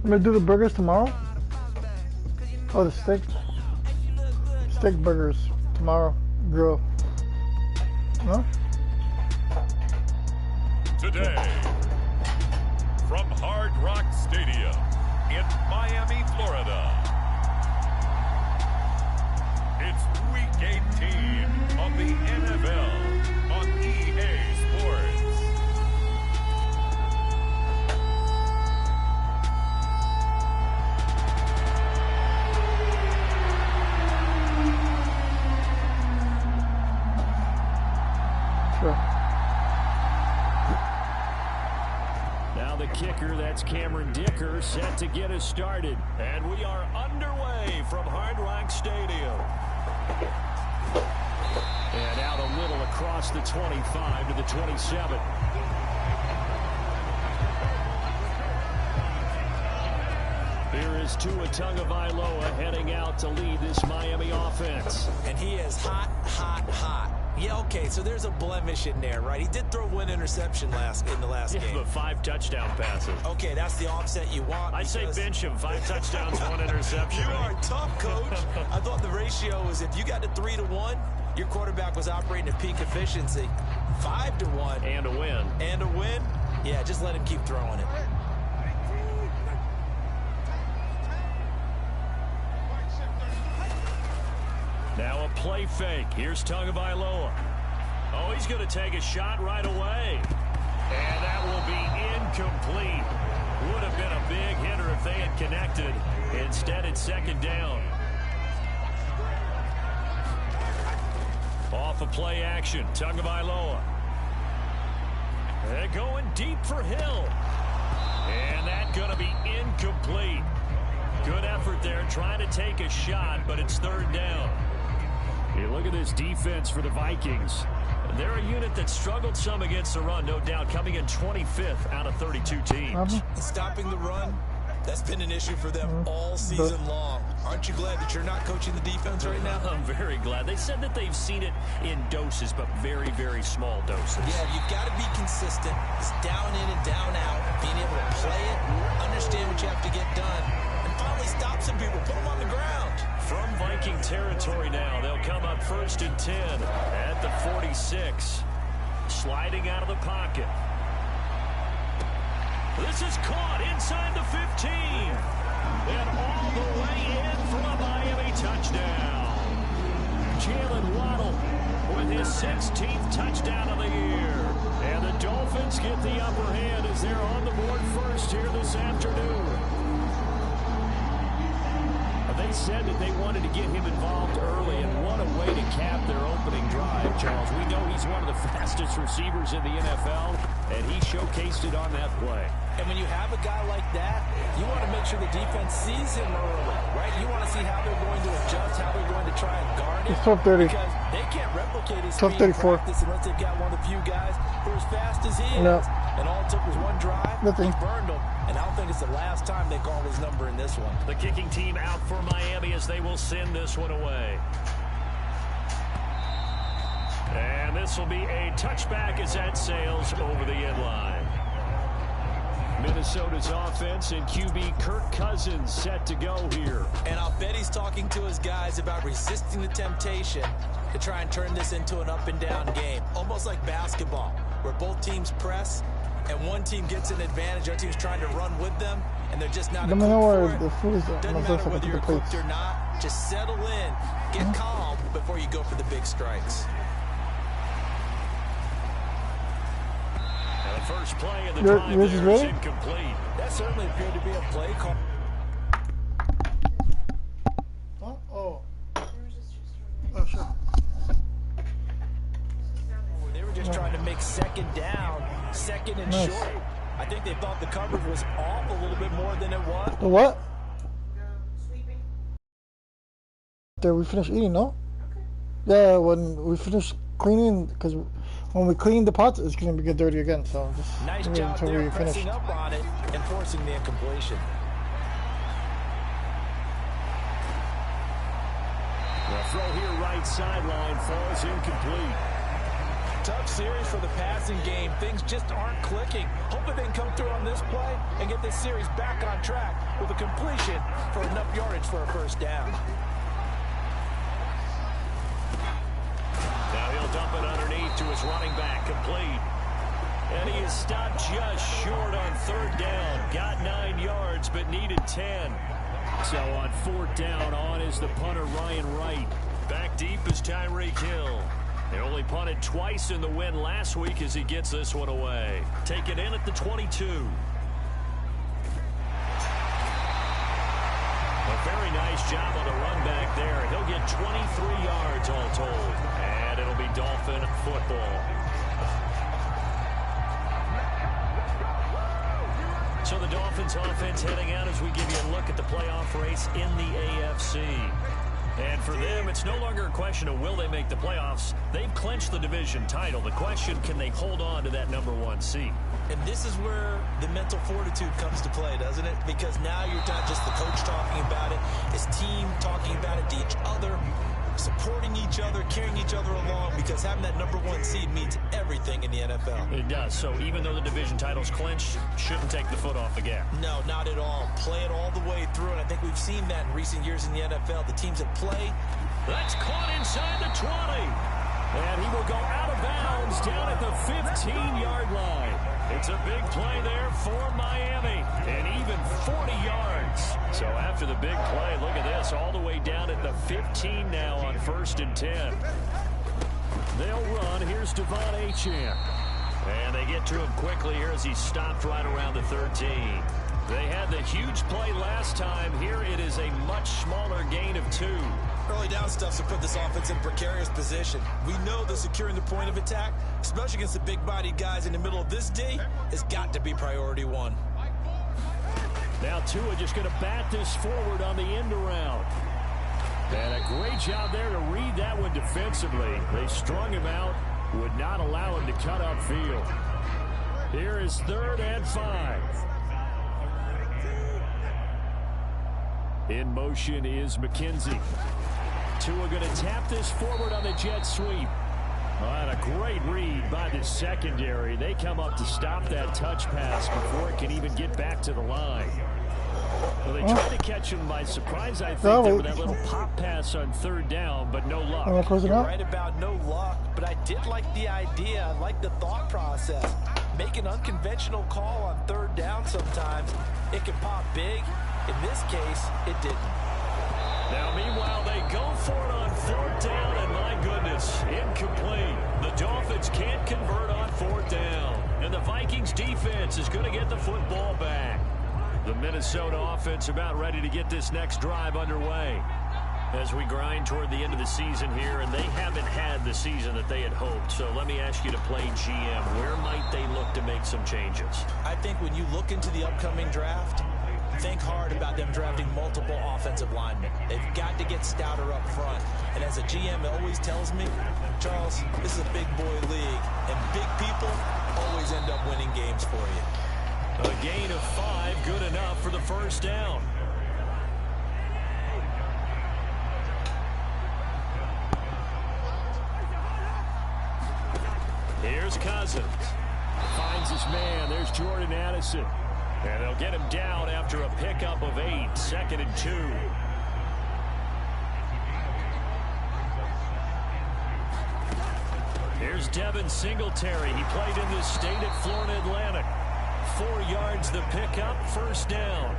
I'm gonna do the burgers tomorrow. Oh, the steak burgers tomorrow. Grill. No? Today, from Hard Rock Stadium in Miami, Florida, it's Week 18 of the NFL on EA Sports. Now the kicker, that's Cameron Dicker, set to get us started. And we are underway from Hard Rock Stadium. And out a little across the 25 to the 27. Here is Tua Tagovailoa heading out to lead this Miami offense. And he is hot, hot, hot. Yeah, okay, so there's a blemish in there, right? He did throw one interception in the last game. But 5 touchdown passes. Okay, that's the offset you want. I say bench him. 5 touchdowns, 1 interception. You are tough, coach. I thought the ratio was if you got to 3-1, your quarterback was operating at peak efficiency. 5-1. And a win. And a win? Yeah, just let him keep throwing it. Now a play fake. Here's Tagovailoa. Oh, he's going to take a shot right away. And that will be incomplete. Would have been a big hitter if they had connected. Instead, it's second down. Off of play action, Tagovailoa. They're going deep for Hill. And that's going to be incomplete. Good effort there, trying to take a shot, but it's third down. You look at this defense for the Vikings. They're a unit that struggled some against the run, no doubt, coming in 25th out of 32 teams. Stopping the run, that's been an issue for them all season long. Aren't you glad that you're not coaching the defense right now? I'm very glad. They said that they've seen it in doses, but very, very small doses. Yeah, you've got to be consistent. It's down in and down out. Being able to play it, understand what you have to get done, and finally stop some people, put them on the ground. From Viking territory now, they'll come up 1st and 10 at the 46. Sliding out of the pocket. This is caught inside the 15. And all the way in for a Miami touchdown. Jalen Waddle with his 16th touchdown of the year. And the Dolphins get the upper hand as they're on the board first here this afternoon. They said that they wanted to get him involved early, and what a way to cap their opening drive, Charles. We know he's one of the fastest receivers in the NFL, and he showcased it on that play. And when you have a guy like that, you want to make sure the defense sees him early, right? You want to see how they're going to adjust, how they're going to try and guard him. It's 12:30. Because they can't replicate his speed in practice unless they've got one of the few guys who are as fast as he is. No. And all it took was one drive. Nothing. He burned him. And I don't think it's the last time they call his number in this one. The kicking team out for Miami as they will send this one away. And this will be a touchback as that sails over the end line. Minnesota's offense and QB Kirk Cousins set to go here. And I'll bet he's talking to his guys about resisting the temptation to try and turn this into an up-and-down game. Almost like basketball, where both teams press, and one team gets an advantage, other team's trying to run with them, and they're just not equipped for it. Doesn't matter whether you're equipped or not. Just settle in, get calm before you go for the big strikes. And the first play of the drive there is incomplete. That certainly appeared to be a play call. Oh, sure. They were just trying to make second down, second and short. I think they thought the coverage was off a little bit more than it was. The what? After we finish eating, no? Yeah, when we finish cleaning, because when we clean the pots, it's going to get dirty again. So just nice job there, pressing up on it and forcing the incompletion. The throw here right sideline falls incomplete. tough series for the passing game. Things just aren't clicking. Hopefully they can come through on this play and get this series back on track with a completion for enough yardage for a first down. Now he'll dump it underneath to his running back, complete. And he is stopped just short on third down. Got 9 yards, but needed 10. So on fourth down, on is the punter, Ryan Wright. Back deep is Tyreek Hill. They only punted twice in the win last week as he gets this one away. Taken in at the 22. A very nice job on the run back there. He'll get 23 yards all told. And it'll be Dolphin football. So the Dolphins offense heading out as we give you a look at the playoff race in the AFC. And for them, it's no longer a question of will they make the playoffs. They've clinched the division title. The question, can they hold on to that #1 seed? And this is where the mental fortitude comes to play, doesn't it? Because now you're not just the coach talking about it, his team talking about it to each other, supporting each other, carrying each other along, because having that #1 seed means everything in the NFL. It does. So even though the division title's clinched, shouldn't take the foot off the gas. No, not at all. Play it all the way through, and I think we've seen that in recent years in the NFL. The teams that play. That's caught inside the 20. And he will go out of bounds down at the 15-yard line. It's a big play there for Miami, and even 40 yards. So after the big play, look at this, all the way down at the 15 now on 1st and 10. They'll run. Here's Devon Achane. And they get to him quickly here as he stopped right around the 13. They had the huge play last time. Here it is a much smaller gain of 2. Early down stuff to put this offense in precarious position. We know that securing the point of attack, especially against the big-bodied guys in the middle of this D, has got to be priority 1. Now Tua just going to bat this forward on the end around. And a great job there to read that one defensively. They strung him out, would not allow him to cut upfield. Here is 3rd and 5. In motion is McKenzie. Tua going to tap this forward on the jet sweep. And a great read by the secondary. They come up to stop that touch pass before it can even get back to the line. Well, they tried to catch him by surprise, I think, there with that little pop pass on 3rd down, but no luck. You're right about no luck, but I did like the idea. I like the thought process. Make an unconventional call on 3rd down sometimes. It can pop big. In this case, it didn't. Now, meanwhile, they go for it on 4th down, and my goodness, incomplete. The Dolphins can't convert on 4th down, and the Vikings defense is going to get the football back. The Minnesota offense about ready to get this next drive underway as we grind toward the end of the season here, and they haven't had the season that they had hoped. So let me ask you to play GM. Where might they look to make some changes? I think when you look into the upcoming draft, think hard about them drafting multiple offensive linemen. They've got to get stouter up front. And as a GM, it always tells me, Charles, this is a big boy league, and big people always end up winning games for you. A gain of 5, good enough for the 1st down. Here's Cousins. Finds his man. There's Jordan Addison. And they'll get him down after a pickup of 8, 2nd and 2. Here's Devin Singletary. He played in this state at Florida Atlantic. 4 yards the pickup, 1st down.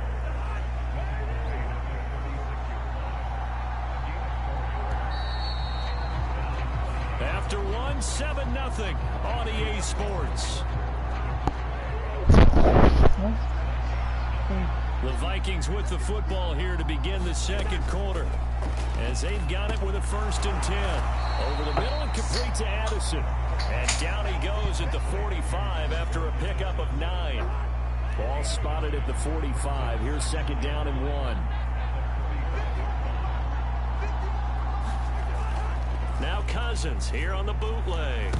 After 1, 7-0 on EA Sports. The Vikings with the football here to begin the 2nd quarter, as they've got it with a 1st and 10. Over the middle and complete to Addison. And down he goes at the 45 after a pickup of 9. Ball spotted at the 45. Here's 2nd down and 1. Now Cousins here on the bootleg.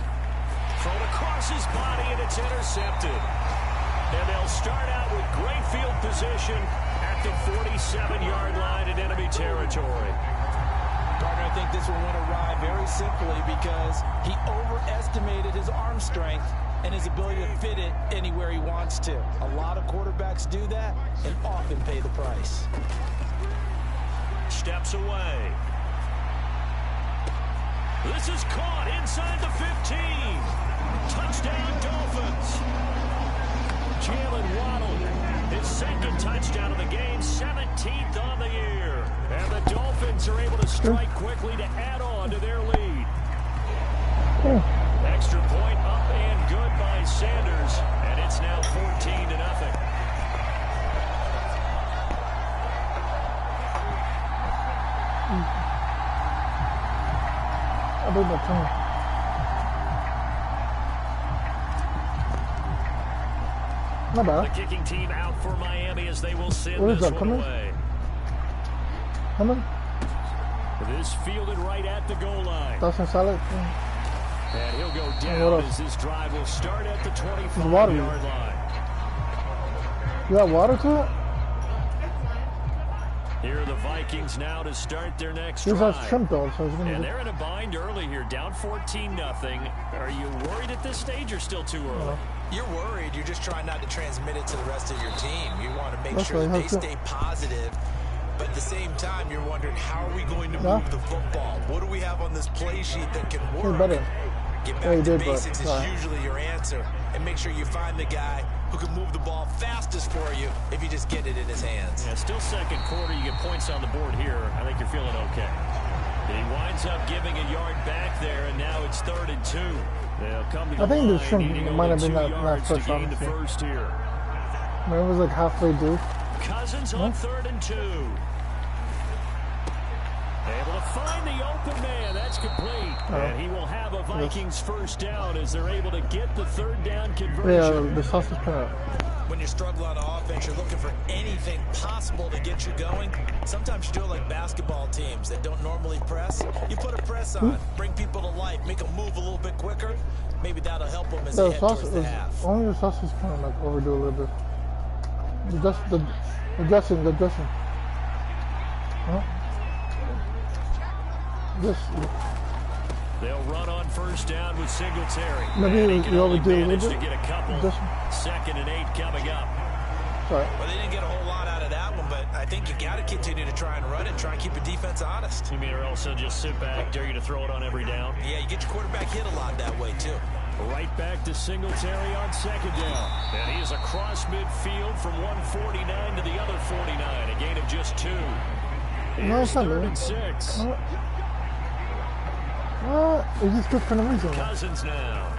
Thrown across his body, and it's intercepted. And they'll start out with great field position at the 47-yard line in enemy territory. Gardner, I think this one went awry very simply because he overestimated his arm strength and his ability to fit it anywhere he wants to. A lot of quarterbacks do that and often pay the price. Steps away. This is caught inside the 15. Touchdown, Dolphins. Jalen Waddle, his second touchdown of the game, 17th on the year. And the Dolphins are able to strike quickly to add on to their lead. Extra point up and good by Sanders, and it's now 14-0. I believe that time. Not bad. The kicking team out for Miami as they will send What is this that, one coming? away. Coming? This fielded right at the goal line. That's in salad. And he'll go what down else? as this drive will start at the water. 25-yard line. You got water to it? Here are the Vikings now to start their next This drive. has shrimp though, so it's gonna And be. they're in a bind early here, down 14-0. Are you worried at this stage or still too early? You're worried. You're just trying not to transmit it to the rest of your team. You want to make That's sure right, that they that's it. stay positive. But at the same time, you're wondering, how are we going to Yeah. move the football? What do we have on this play sheet that can He's work? better. Get Yeah, back he to did, but basics is sorry. usually your answer. And make sure you find the guy who can move the ball fastest for you if you just get it in his hands. Yeah, still second quarter. You get points on the board here. I think you're feeling okay. He winds up giving a yard back there, and now it's 3rd and 2. They'll come to the I think the line, shrimp needing might only have been 2 that yards first to gain the honestly. first here. I mean, it was like halfway due. Cousins on 3rd and 2. Able to find the open man. That's complete. And he will have a Vikings first down as they're able to get the 3rd down Yeah, conversion. the sauce is kind of. When you're struggling on offense, you're looking for anything possible to get you going. Sometimes you do it like basketball teams that don't normally press. You put a press on, bring people to life, make them move a little bit quicker. Maybe that'll help them as they The head sauce towards the is half. only the sauce is kind of like overdue a little bit. The dressing. Huh? This. They'll run on first down with Singletary. Maybe And he you can only overdo a little manage to bit. get a couple. Just- 2nd and 8 coming up. Sorry. Well, they didn't get a whole lot out of that one, but I think you got to continue to try and run it, try and keep the defense honest. You mean or else they'll just sit back, dare you to throw it on every down? Yeah, you get your quarterback hit a lot that way, too. Right back to Singletary on 2nd down. And he is across midfield from 149 to the other 49. A gain of just 2. No, it's Here's not 3rd really. and 6. It's just good for no reason. Cousins now.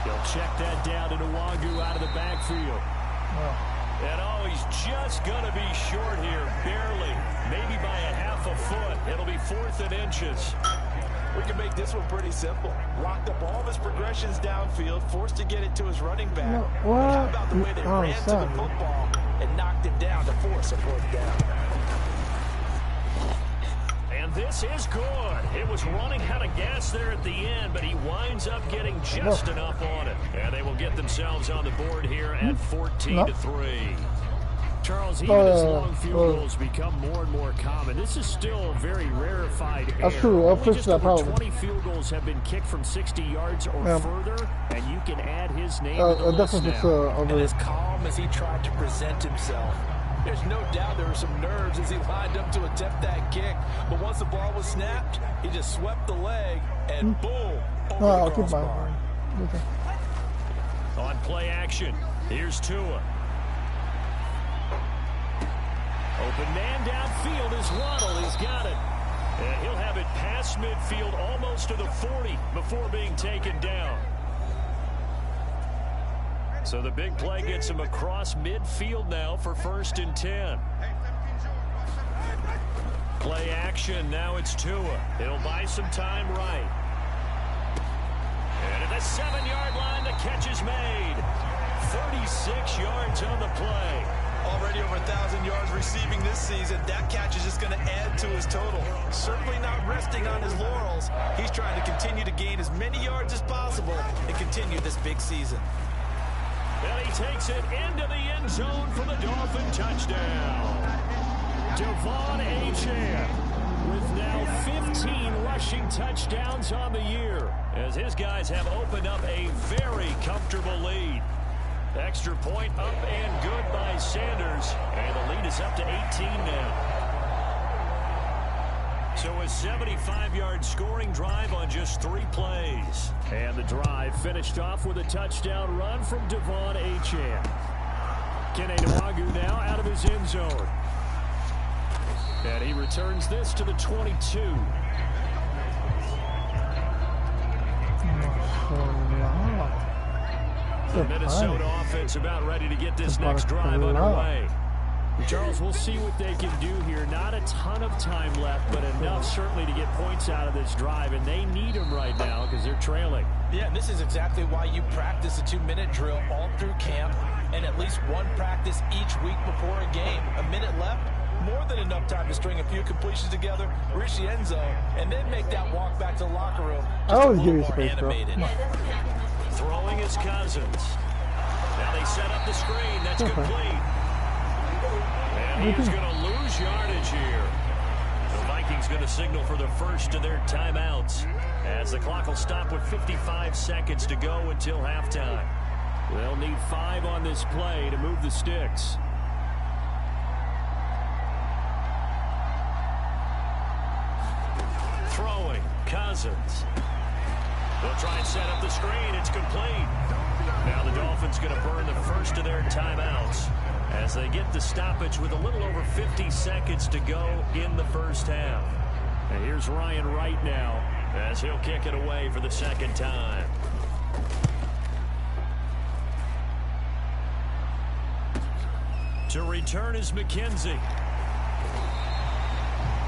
He'll check that down to Nwangu out of the backfield. And he's just going to be short here, barely. Maybe by a half a foot. It'll be 4th and inches. We can make this one pretty simple. Locked up all of his progressions downfield, forced to get it to his running back. No, But what? how about the way they Oh, ran to the son. football and knocked him down to force a 4th down? And this is good. It was running out of gas there at the end, but he winds up getting just enough on it. And they will get themselves on the board here at 14-3. Charles, even as long field goals become more and more common, this is still a very rarefied That's air. true. I'll Only fix just that over problem. 20 field goals have been kicked from 60 yards or further, and you can add his name to the I'll list definitely fix now. over. And as calm as he tried to present himself, there's no doubt there were some nerves as he lined up to attempt that kick. But once the ball was snapped, he just swept the leg and boom, over No, I'll the keep crossbar. mine. Okay. On play action, here's Tua. Open man downfield is Waddle. He's got it. And he'll have it past midfield almost to the 40 before being taken down. So the big play gets him across midfield now for 1st and 10. Play action. Now it's Tua. He'll buy some time right. And at the 7-yard line, the catch is made. 36 yards on the play. Already over 1,000 yards receiving this season. That catch is just going to add to his total. Certainly not resting on his laurels. He's trying to continue to gain as many yards as possible and continue this big season. And he takes it into the end zone for the Dolphin touchdown. Devon Achane with now 15 rushing touchdowns on the year, as his guys have opened up a very comfortable lead. Extra point up and good by Sanders, and the lead is up to 18 now. So a 75-yard scoring drive on just 3 plays. And the drive finished off with a touchdown run from Devon Achane. Kene Nwangwu now out of his end zone. And he returns this to the 22. The Minnesota offense about ready to get this next drive underway. Charles, we'll see what they can do here. Not a ton of time left, but enough certainly to get points out of this drive, and they need them right now because they're trailing. Yeah, and this is exactly why you practice a 2-minute drill all through camp and at least one practice each week before a game. A minute left, more than enough time to string a few completions together, reach the end zone, and then make that walk back to the locker room just a little more animated. Throwing is Cousins. Now they set up the screen. That's complete. And he's going to lose yardage here. The Vikings going to signal for the first of their timeouts as the clock will stop with 55 seconds to go until halftime. They'll need 5 on this play to move the sticks. Throwing, Cousins. They'll try and set up the screen. It's complete. Now the Dolphins going to burn the first of their timeouts as they get the stoppage with a little over 50 seconds to go in the first half. And here's Ryan Wright now as he'll kick it away for the second time. To return is McKenzie.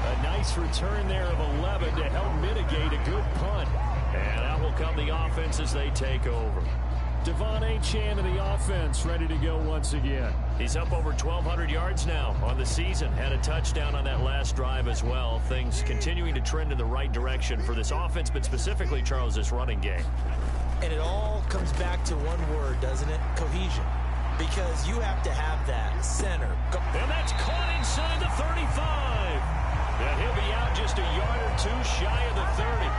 A nice return there of 11 to help mitigate a good punt. And out will come the offense as they take over. Devon Achane of the offense ready to go once again. He's up over 1,200 yards now on the season. Had a touchdown on that last drive as well. Things continuing to trend in the right direction for this offense, but specifically, Charles, this running game. And it all comes back to one word, doesn't it? Cohesion. Because you have to have that center. And that's caught inside the 35. And he'll be out just a yard or two shy of the 30.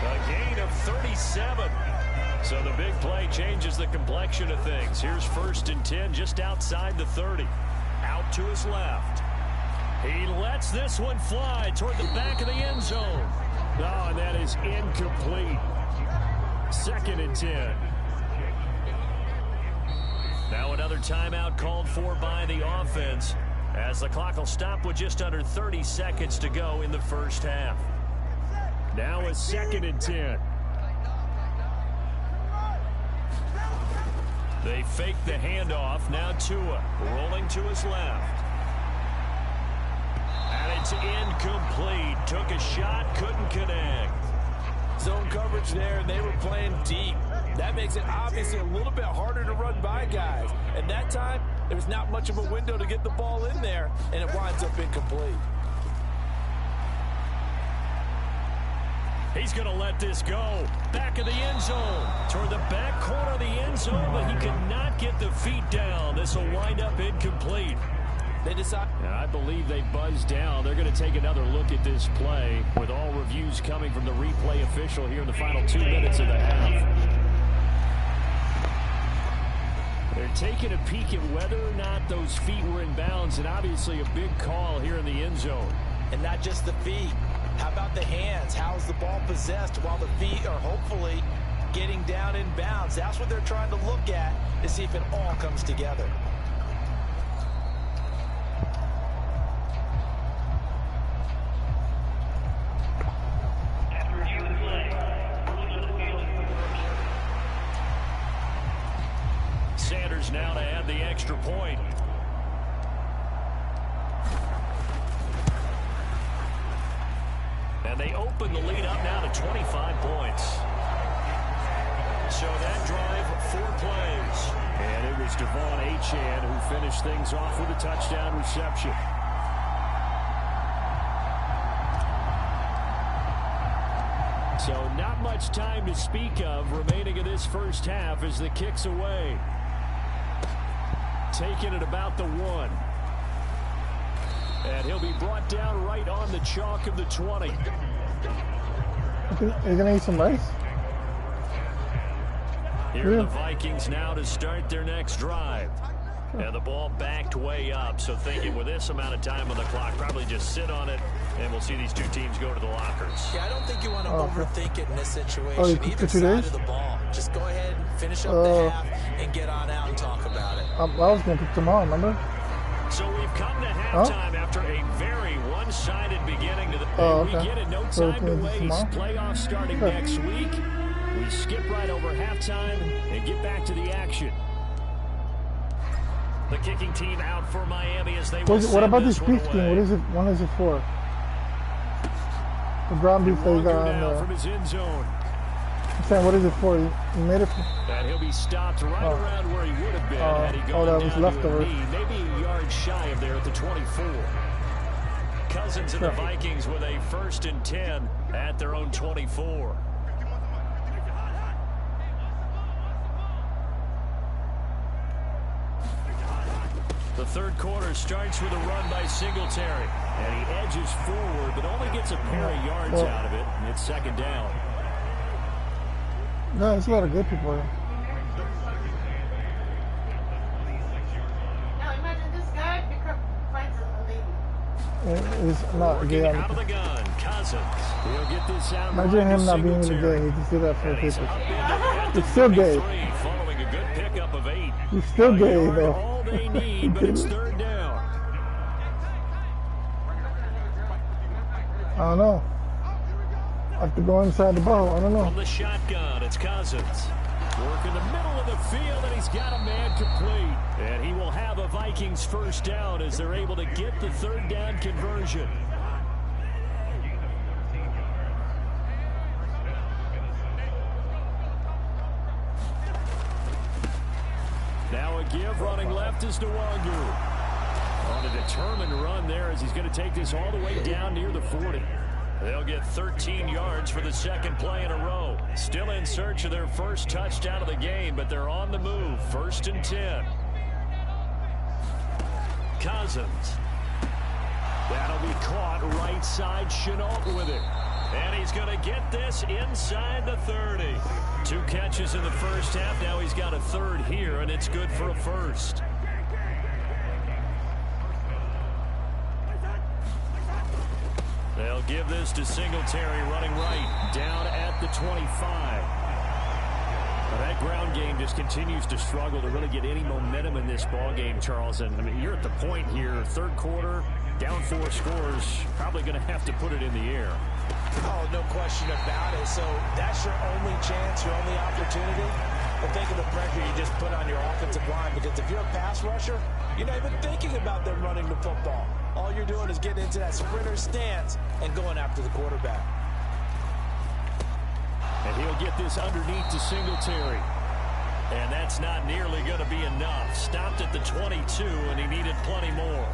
A gain of 37. So the big play changes the complexion of things. Here's 1st and 10 just outside the 30. Out to his left. He lets this one fly toward the back of the end zone. Oh, and that is incomplete. 2nd and 10. Now another timeout called for by the offense as the clock will stop with just under 30 seconds to go in the first half. Now a 2nd and 10. They fake the handoff. Now Tua rolling to his left. And it's incomplete. Took a shot, couldn't connect. Zone coverage there, and they were playing deep. That makes it obviously a little bit harder to run by guys. And that time, there was not much of a window to get the ball in there, and it winds up incomplete. He's going to let this go. Back of the end zone. Toward the back corner of the end zone, but he could not get the feet down. This will wind up incomplete. They decide. I believe they buzzed down. They're going to take another look at this play with all reviews coming from the replay official here in the final 2 minutes of the half. They're taking a peek at whether or not those feet were in bounds, and obviously a big call here in the end zone. And not just the feet. How about the hands? How's the ball possessed while the feet are hopefully getting down in bounds? That's what they're trying to look at to see if it all comes together. Sanders now to add the extra point. And they open the lead up now to 25 points. So that drive, 4 plays. And it was Devon Achane who finished things off with a touchdown reception. So not much time to speak of remaining in this first half as the kick's away. Taking it about the 1. And he'll be brought down right on the chalk of the 20. Are you gonna eat some rice? Here are the Vikings now to start their next drive. And the ball backed way up, so thinking with this amount of time on the clock, probably just sit on it, and we'll see these two teams go to the lockers. Yeah, I don't think you want to overthink it in this situation. You cooked Either for 2 side days? of the ball. Just go ahead and finish up the half and get on out and talk about it. I was gonna cook tomorrow, remember? So we've come to halftime after a very one-sided beginning to the weekend, and no So time to waste. tomorrow? Playoffs starting next week. We skip right over halftime and get back to the action. The kicking team out for Miami as they What about this beef thing? What is it? When is it for? The ground beef that you got on there. From his end zone. I'm saying, what is it for? You made it for? And he'll be stopped right around where he would have been had he gone that was down leftover. to a knee, maybe a yard shy of there at the 24. Cousins and the Vikings with a 1st and 10 at their own 24. The third quarter starts with a run by Singletary. And he edges forward, but only gets a pair of yards out of it. And it's 2nd down. No, there's a lot of good people here. Now imagine this guy finds a lady. It's not Working gay. out of the gun, Cousins. He'll get this out. Imagine him not being really gay. He just did that for people. It's still gay. Following a good pickup of 8. He's still gay, though. All they need, but it's 3rd down. I don't know. I have to go inside the ball. I don't know. From the shotgun, it's Cousins. Work in the middle of the field, and he's got a man complete. And he will have a Vikings 1st down as they're able to get the 3rd down conversion. Now a give running left is Nwangu. On a determined run there as he's going to take this all the way down near the 40. They'll get 13 yards for the 2nd play in a row. Still in search of their 1st touchdown of the game, but they're on the move. 1st and 10. Cousins. That'll be caught right side. Chenault with it. And he's going to get this inside the 30. 2 catches in the 1st half. Now he's got a 3rd here, and it's good for a 1st. They'll give this to Singletary running right down at the 25. Well, that ground game just continues to struggle to really get any momentum in this ball game, Charles. And I mean, you're at the point here, 3rd quarter, down 4 scores, probably going to have to put it in the air. Oh, no question about it. So that's your only chance, your only opportunity. But think of the pressure you just put on your offensive line, because if you're a pass rusher, you're not even thinking about them running the football. All you're doing is getting into that sprinter stance and going after the quarterback. And he'll get this underneath to Singletary. And that's not nearly going to be enough. Stopped at the 22, and he needed plenty more.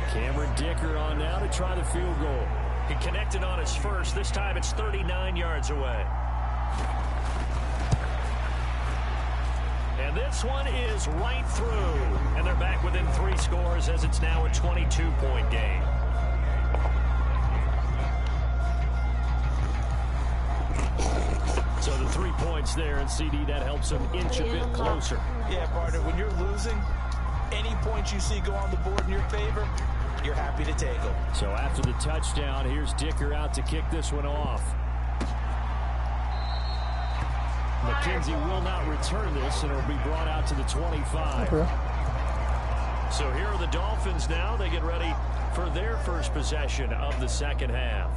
Cameron Dicker on now to try the field goal. He connected on his 1st. This time it's 39 yards away. And this one is right through. And they're back within 3 scores as it's now a 22-point game. So the 3 points there, and CD, that helps them inch a bit closer. Yeah, partner, when you're losing, any points you see go on the board in your favor, you're happy to take them. So after the touchdown, here's Dicker out to kick this one off. McKenzie will not return this, and it'll be brought out to the 25. Okay. So here are the Dolphins now. They get ready for their 1st possession of the 2nd half.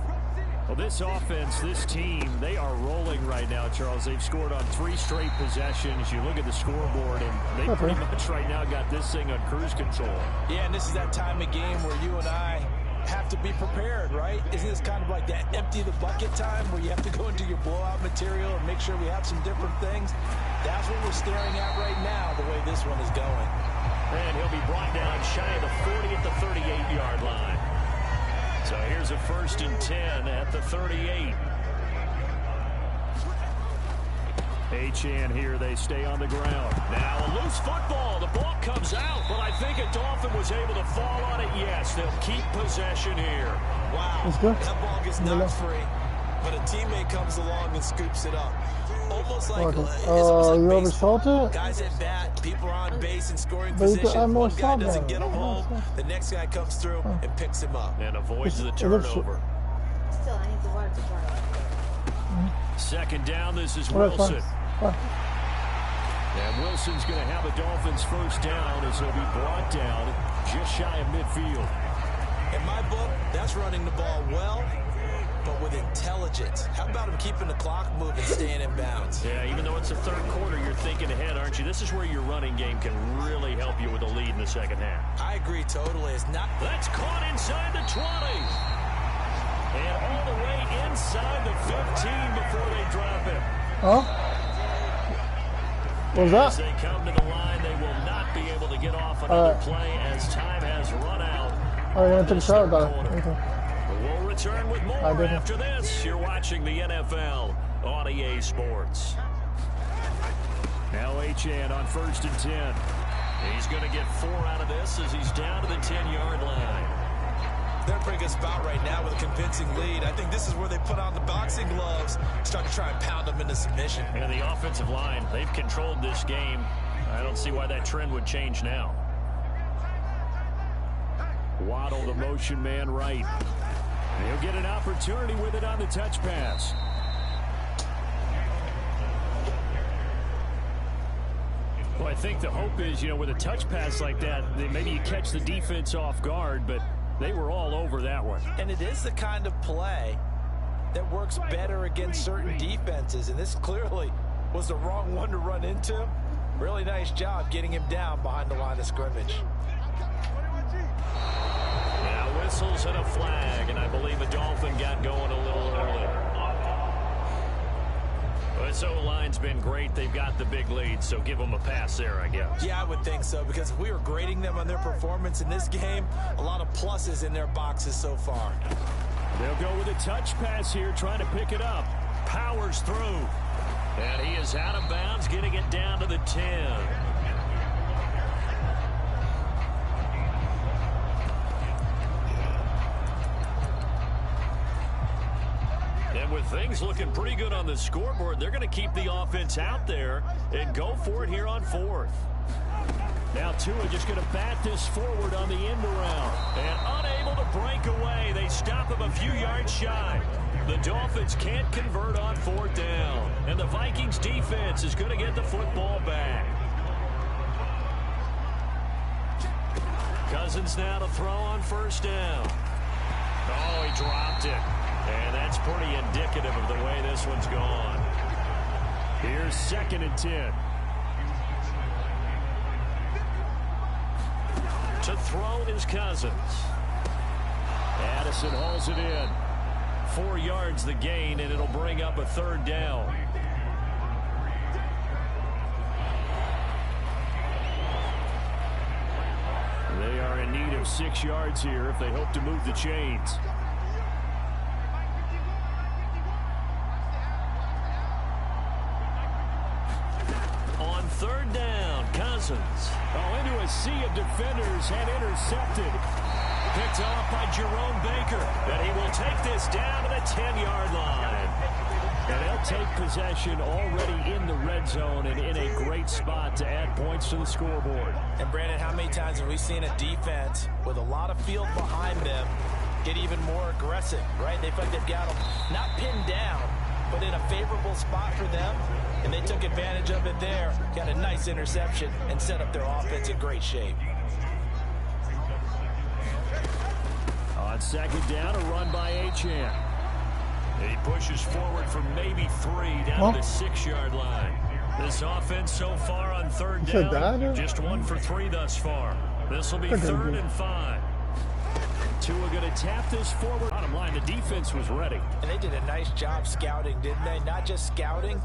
Well, this offense, this team, they are rolling right now, Charles. They've scored on 3 straight possessions. You look at the scoreboard, and they pretty much right now got this thing on cruise control. Yeah, and this is that time of game where you and I have to be prepared, right? Isn't this kind of like that empty the bucket time where you have to go into your blowout material and make sure we have some different things? That's what we're staring at right now, the way this one is going. And he'll be brought down shy of the 40 at the 38-yard line. So here's a 1st and 10 at the 38. Achan here, they stay on the ground. Now a loose football. The ball comes out, but I think a Dolphin was able to fall on it. Yes, they'll keep possession here. Wow, that ball gets knocked free, but a teammate comes along and scoops it up. Almost like, it's almost like you baseball. overshot it? Guys at bat, people are on base in scoring But position. One guy salt doesn't there. get him home, the next guy comes through and picks him up. And avoids the turnover. Still, I need the water to dry. Second down, this is Wilson. And Wilson's going to have the Dolphins first down as he'll be brought down just shy of midfield. In my book, that's running the ball well, but with intelligence. How about him keeping the clock moving, staying in bounds? Yeah, even though it's the third quarter, you're thinking ahead, aren't you? This is where your running game can really help you with a lead in the second half. I agree totally. It's not. That's caught inside the 20. And all the way inside the 15 before they drop it. Huh? What was that? As they come to the line, they will not be able to get off another play as time has run out. Oh, you're going to take a shot at that. Okay. We'll return with more after this. You're watching the NFL on EA Sports. Now Achan on 1st and 10. He's going to get 4 out of this as he's down to the 10-yard line. They're a pretty good spot right now with a convincing lead. I think this is where they put on the boxing gloves, start to try and pound them into submission. And the offensive line, they've controlled this game. I don't see why that trend would change now. Waddle, the motion man right. He'll get an opportunity with it on the touch pass. Well, I think the hope is, with a touch pass like that, maybe you catch the defense off guard, but they were all over that one. And it is the kind of play that works better against certain defenses, and this clearly was the wrong one to run into. Really nice job getting him down behind the line of scrimmage. Now whistles and a flag, and I believe a Dolphin got going a little early. This O-line's been great. They've got the big lead, so give them a pass there, I guess. Yeah, I would think so, because if we were grading them on their performance in this game, a lot of pluses in their boxes so far. They'll go with a touch pass here, trying to pick it up. Powers through. And he is out of bounds, getting it down to the 10. And with things looking pretty good on the scoreboard, they're going to keep the offense out there and go for it here on 4th. Now Tua just going to bat this forward on the end around. And unable to break away. They stop him a few yards shy. The Dolphins can't convert on 4th down. And the Vikings defense is going to get the football back. Cousins now to throw on 1st down. Oh, he dropped it. And that's pretty indicative of the way this one's gone. Here's 2nd and 10. To throw is Cousins. Addison hauls it in. 4 yards the gain, and it'll bring up a 3rd down. They are in need of 6 yards here if they hope to move the chains. On 3rd down, Cousins. Oh, into a sea of defenders and intercepted. Picked off by Jerome Baker. And he will take this down to the 10-yard line. And they'll take possession already in the red zone and in a great spot to add points to the scoreboard. And Brandon, how many times have we seen a defense with a lot of field behind them get even more aggressive, right? They feel like they've got them not pinned down, but in a favorable spot for them. And they took advantage of it there. Got a nice interception and set up their offense in great shape. On 2nd down, a run by Achan. And he pushes forward for maybe 3 down to the 6-yard line. This offense so far on 3rd down, just 1 for 3 thus far. This will be 3rd and 5. Tua going to tap this forward. Bottom line, the defense was ready. And they did a nice job scouting, didn't they? Not just scouting,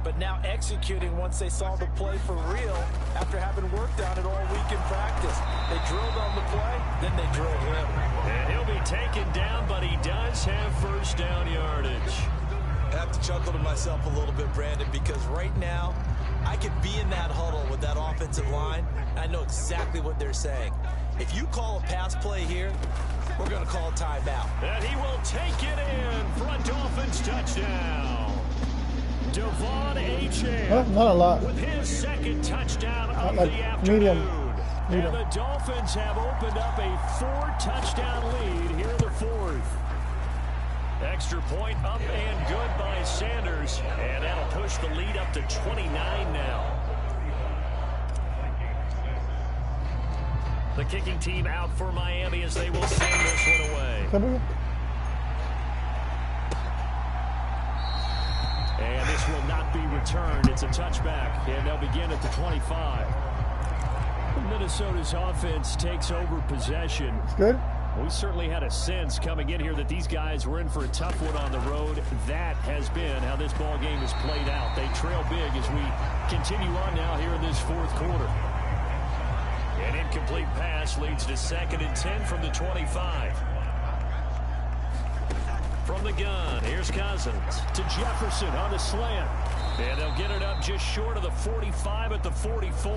but now executing once they saw the play for real after having worked on it all week in practice. They drilled on the play, then they drilled him. And he'll be taken down, but he does have 1st down yardage. I have to chuckle to myself a little bit, Brandon, because right now, I could be in that huddle with that offensive line. I know exactly what they're saying. If you call a pass play here, we're going to call a timeout. And he will take it in for a Dolphins touchdown. Devon Achane Not a lot. with his second touchdown of Like the afternoon. medium. And the Dolphins have opened up a 4-touchdown lead here in the fourth. Extra point up and good by Sanders. And that'll push the lead up to 29 now. The kicking team out for Miami as they will send this one away. And this will not be returned. It's a touchback, and they'll begin at the 25. Minnesota's offense takes over possession. It's good. We certainly had a sense coming in here that these guys were in for a tough one on the road. That has been how this ball game has played out. They trail big as we continue on now here in this fourth quarter. An incomplete pass leads to 2nd and 10 from the 25. From the gun, here's Cousins to Jefferson on the slant. And they'll get it up just short of the 45 at the 44.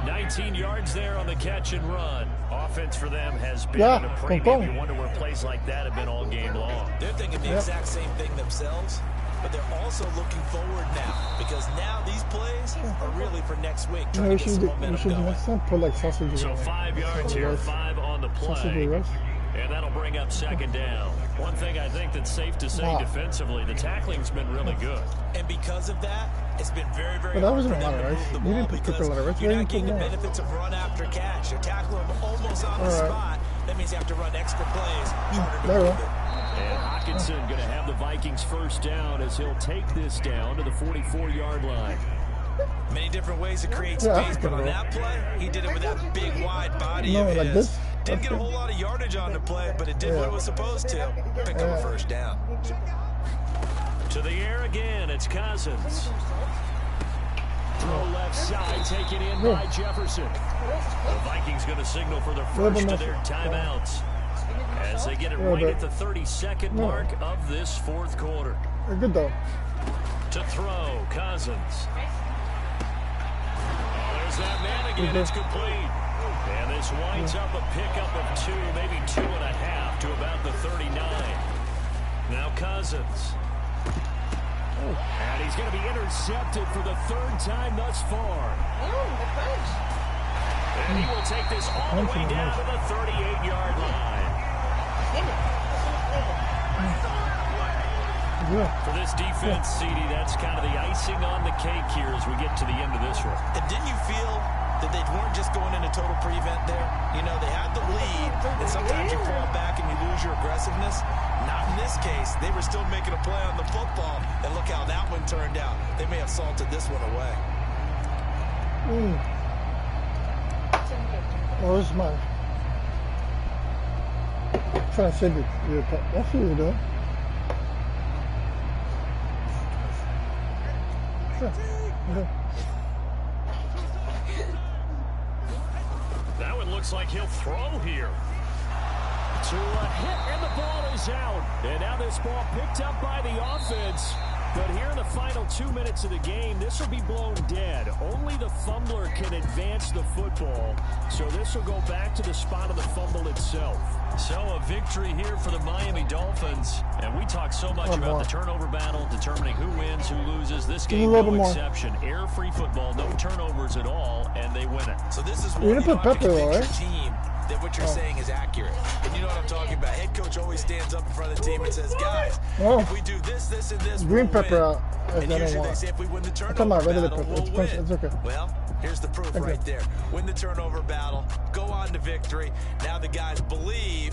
19 yards there on the catch and run. Offense for them has been a premium. You wonder where plays like that have been all game long. They're thinking the exact same thing themselves, but they're also looking forward now because now these plays are really for next week. You should next time put like sausage. So 5 yards here, 5 on the play. And that'll bring up 2nd down. One thing I think that's safe to say defensively, the tackling's been really good. And because of that, it's been very, very hard for them to move the ball because you're not getting the benefits of run after catch. You're tackling them almost on the spot. That means you have to run extra plays. Harder to move it. And Hockenson going to have the Vikings first down as he'll take this down to the 44-yard line. Many different ways to create space, but on that play, he did it with that big, wide body of his. Didn't get a whole lot of yardage on the play, but it did what it was supposed to. Pick up a first down. To the air again, it's Cousins. Throw left side, taken in by Jefferson. The Vikings going to signal for the first of their timeouts as they get it right at the 32nd mark of this fourth quarter. Good though. To throw, Cousins. There's that man again, it's complete. And this winds up a pickup of 2, maybe 2.5 to about the 39. Now Cousins. And he's going to be intercepted for the 3rd time thus far. And he will take this all the way down to the 38-yard line. For this defense, CD, that's kind of the icing on the cake here as we get to the end of this one. And didn't you feel that they weren't just going into total prevent there? You know, they had the lead, and sometimes you fall back and you lose your aggressiveness. Not in this case. They were still making a play on the football, and look how that one turned out. They may have salted this one away. Where's my... I'm trying to send it. That's what you're doing. That one looks like he'll throw here. To a hit, and the ball is out. And now this ball picked up by the offense. But here in the final 2 minutes of the game, this will be blown dead. Only the fumbler can advance the football. So this will go back to the spot of the fumble itself. So a victory here for the Miami Dolphins. And we talk so much about the turnover battle, determining who wins, who loses. This game, no exception. Error-free football, no turnovers at all, and they win it. So this is one you have to convince your team that what you're saying is accurate. And you know what I'm talking about. Head coach always stands up in front of the team and says, guys, if we do this, this, and this, green pepper out. And usually they say if we win the turnover battle, we'll win. It's okay. Well, here's the proof right there. Win the turnover battle, go on to victory. Now the guys believe